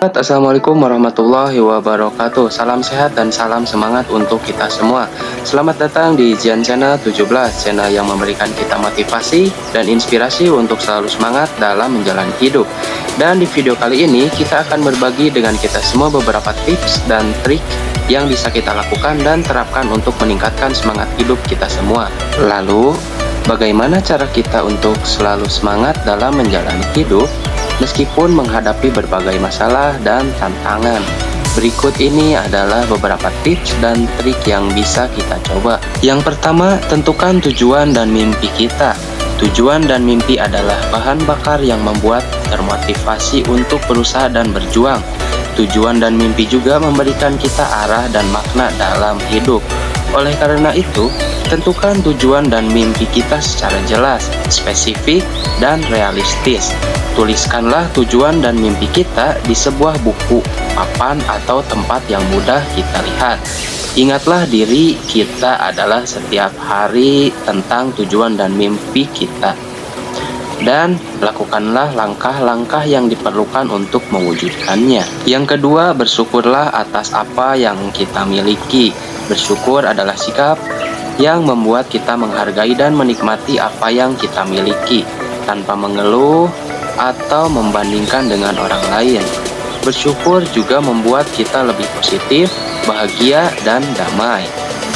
Assalamualaikum warahmatullahi wabarakatuh. Salam sehat dan salam semangat untuk kita semua. Selamat datang di Zian Channel 17, channel yang memberikan kita motivasi dan inspirasi untuk selalu semangat dalam menjalani hidup. Dan di video kali ini kita akan berbagi dengan kita semua beberapa tips dan trik yang bisa kita lakukan dan terapkan untuk meningkatkan semangat hidup kita semua. Lalu, bagaimana cara kita untuk selalu semangat dalam menjalani hidup meskipun menghadapi berbagai masalah dan tantangan? Berikut ini adalah beberapa tips dan trik yang bisa kita coba. Yang pertama, tentukan tujuan dan mimpi kita. Tujuan dan mimpi adalah bahan bakar yang membuat termotivasi untuk berusaha dan berjuang. Tujuan dan mimpi juga memberikan kita arah dan makna dalam hidup. Oleh karena itu, tentukan tujuan dan mimpi kita secara jelas, spesifik, dan realistis. Tuliskanlah tujuan dan mimpi kita di sebuah buku, papan, atau tempat yang mudah kita lihat. Ingatlah diri kita adalah setiap hari tentang tujuan dan mimpi kita. Dan lakukanlah langkah-langkah yang diperlukan untuk mewujudkannya. Yang kedua, bersyukurlah atas apa yang kita miliki. Bersyukur adalah sikap yang membuat kita menghargai dan menikmati apa yang kita miliki, tanpa mengeluh atau membandingkan dengan orang lain. Bersyukur juga membuat kita lebih positif, bahagia, dan damai.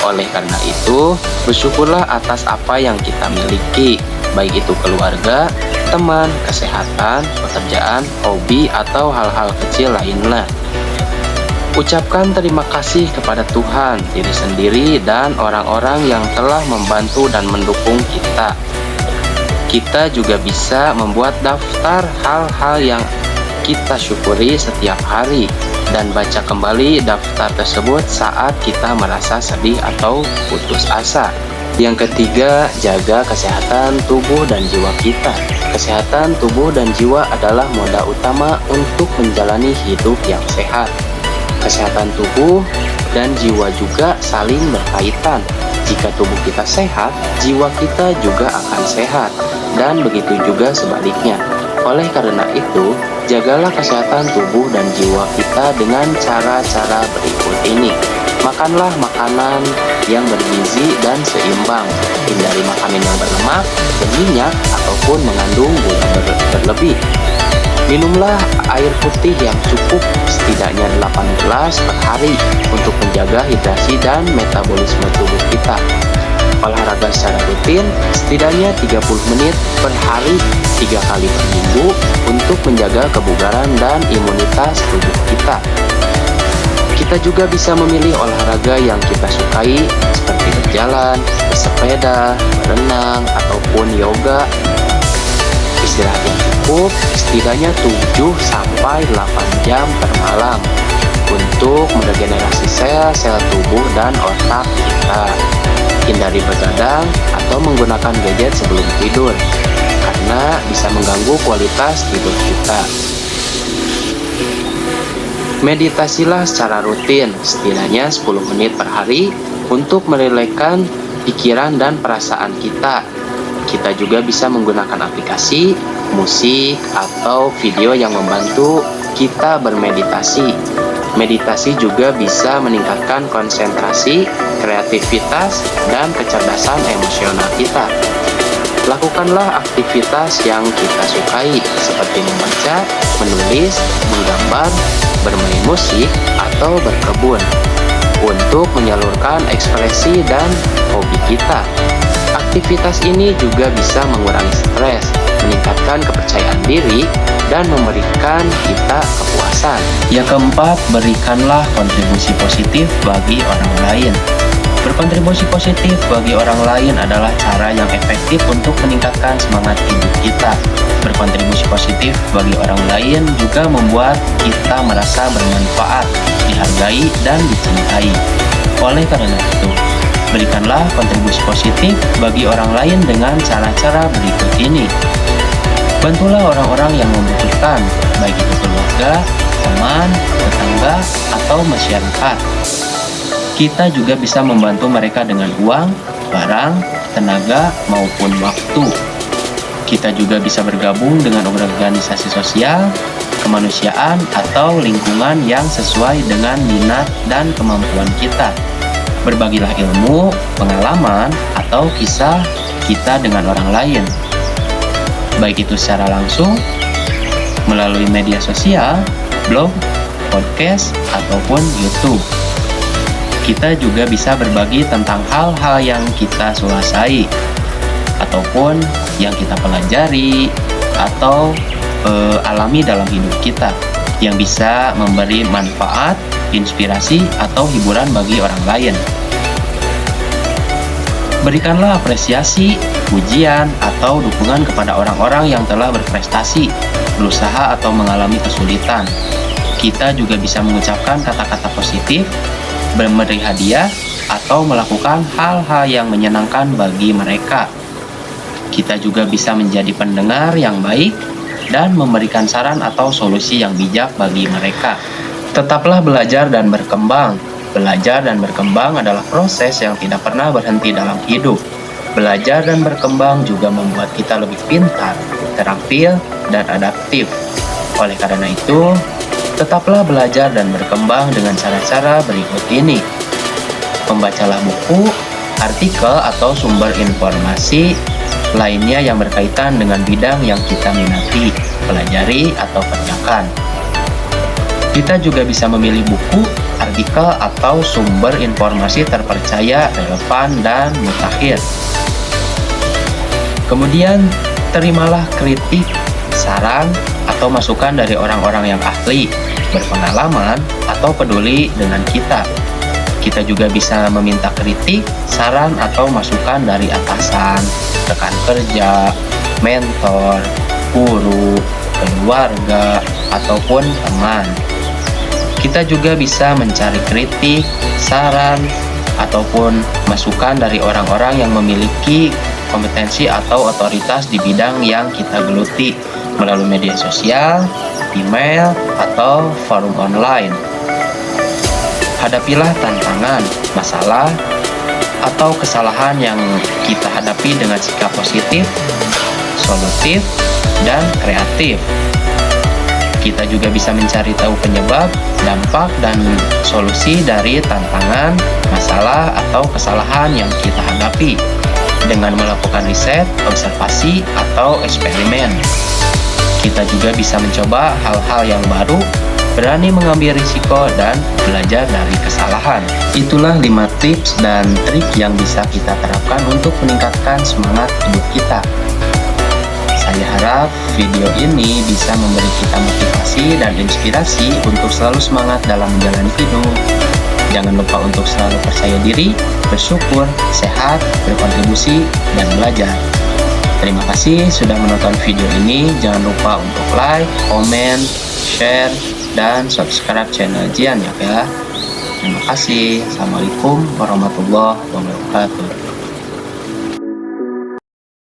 Oleh karena itu, bersyukurlah atas apa yang kita miliki, baik itu keluarga, teman, kesehatan, pekerjaan, hobi, atau hal-hal kecil lainnya. Ucapkan terima kasih kepada Tuhan, diri sendiri, dan orang-orang yang telah membantu dan mendukung kita. Kita juga bisa membuat daftar hal-hal yang kita syukuri setiap hari dan baca kembali daftar tersebut saat kita merasa sedih atau putus asa. Yang ketiga, jaga kesehatan tubuh dan jiwa kita. Kesehatan tubuh dan jiwa adalah modal utama untuk menjalani hidup yang sehat. Kesehatan tubuh dan jiwa juga saling berkaitan. Jika tubuh kita sehat, jiwa kita juga akan sehat, dan begitu juga sebaliknya. Oleh karena itu, jagalah kesehatan tubuh dan jiwa kita dengan cara-cara berikut ini. Makanlah makanan yang bergizi dan seimbang. Hindari makanan yang berlemak, berminyak, ataupun mengandung gula berlebih. Minumlah air putih yang cukup, setidaknya 8 gelas per hari, untuk menjaga hidrasi dan metabolisme tubuh kita. Olahraga secara rutin, setidaknya 30 menit per hari, 3 kali per minggu, untuk menjaga kebugaran dan imunitas tubuh kita. Kita juga bisa memilih olahraga yang kita sukai, seperti berjalan, bersepeda, berenang, ataupun yoga. Istirahat yang cukup, setidaknya 7-8 jam per malam, untuk meregenerasi sel-sel tubuh dan otak kita. Hindari begadang atau menggunakan gadget sebelum tidur, karena bisa mengganggu kualitas tidur kita. Meditasilah secara rutin, setidaknya 10 menit per hari, untuk merelakskan pikiran dan perasaan kita. Kita juga bisa menggunakan aplikasi, musik, atau video yang membantu kita bermeditasi. Meditasi juga bisa meningkatkan konsentrasi, kreativitas, dan kecerdasan emosional kita. Lakukanlah aktivitas yang kita sukai, seperti membaca, menulis, menggambar, bermain musik, atau berkebun, untuk menyalurkan ekspresi dan hobi kita. Aktivitas ini juga bisa mengurangi stres, meningkatkan kepercayaan diri, dan memberikan kita kepuasan. Yang keempat, berikanlah kontribusi positif bagi orang lain. Berkontribusi positif bagi orang lain adalah cara yang efektif untuk meningkatkan semangat hidup kita. Berkontribusi positif bagi orang lain juga membuat kita merasa bermanfaat, dihargai, dan dicintai. Oleh karena itu, berikanlah kontribusi positif bagi orang lain dengan cara-cara berikut ini. Bantulah orang-orang yang membutuhkan, baik itu keluarga, teman, tetangga, atau masyarakat. Kita juga bisa membantu mereka dengan uang, barang, tenaga, maupun waktu. Kita juga bisa bergabung dengan organisasi sosial, kemanusiaan atau lingkungan yang sesuai dengan minat dan kemampuan kita. Berbagilah ilmu, pengalaman, atau kisah kita dengan orang lain, baik itu secara langsung, melalui media sosial, blog, podcast, ataupun YouTube. Kita juga bisa berbagi tentang hal-hal yang kita suasai, ataupun yang kita pelajari, atau alami dalam hidup kita, yang bisa memberi manfaat, inspirasi, atau hiburan bagi orang lain. Berikanlah apresiasi, pujian, atau dukungan kepada orang-orang yang telah berprestasi, berusaha, atau mengalami kesulitan. Kita juga bisa mengucapkan kata-kata positif, memberi hadiah, atau melakukan hal-hal yang menyenangkan bagi mereka. Kita juga bisa menjadi pendengar yang baik dan memberikan saran atau solusi yang bijak bagi mereka. Tetaplah belajar dan berkembang. Belajar dan berkembang adalah proses yang tidak pernah berhenti dalam hidup. Belajar dan berkembang juga membuat kita lebih pintar, terampil, dan adaptif. Oleh karena itu, tetaplah belajar dan berkembang dengan cara-cara berikut ini. Membacalah buku, artikel, atau sumber informasi lainnya yang berkaitan dengan bidang yang kita minati, pelajari, atau kerjakan. Kita juga bisa memilih buku, artikel, atau sumber informasi terpercaya, relevan, dan mutakhir. Kemudian, terimalah kritik, saran, atau masukan dari orang-orang yang ahli, berpengalaman, atau peduli dengan kita. Kita juga bisa meminta kritik, saran, atau masukan dari atasan, rekan kerja, mentor, guru, keluarga, ataupun teman. Kita juga bisa mencari kritik, saran, ataupun masukan dari orang-orang yang memiliki kompetensi atau otoritas di bidang yang kita geluti melalui media sosial, email, atau forum online. Hadapilah tantangan, masalah, atau kesalahan yang kita hadapi dengan sikap positif, solutif, dan kreatif. Kita juga bisa mencari tahu penyebab, dampak, dan solusi dari tantangan, masalah, atau kesalahan yang kita hadapi dengan melakukan riset, observasi, atau eksperimen. Kita juga bisa mencoba hal-hal yang baru, berani mengambil risiko, dan belajar dari kesalahan. Itulah 5 tips dan trik yang bisa kita terapkan untuk meningkatkan semangat hidup kita. Saya harap video ini bisa memberi kita motivasi dan inspirasi untuk selalu semangat dalam menjalani hidup. Jangan lupa untuk selalu percaya diri, bersyukur, sehat, berkontribusi, dan belajar. Terima kasih sudah menonton video ini. Jangan lupa untuk like, komen, share, dan subscribe channel Jian ya. Terima kasih. Assalamualaikum warahmatullahi wabarakatuh.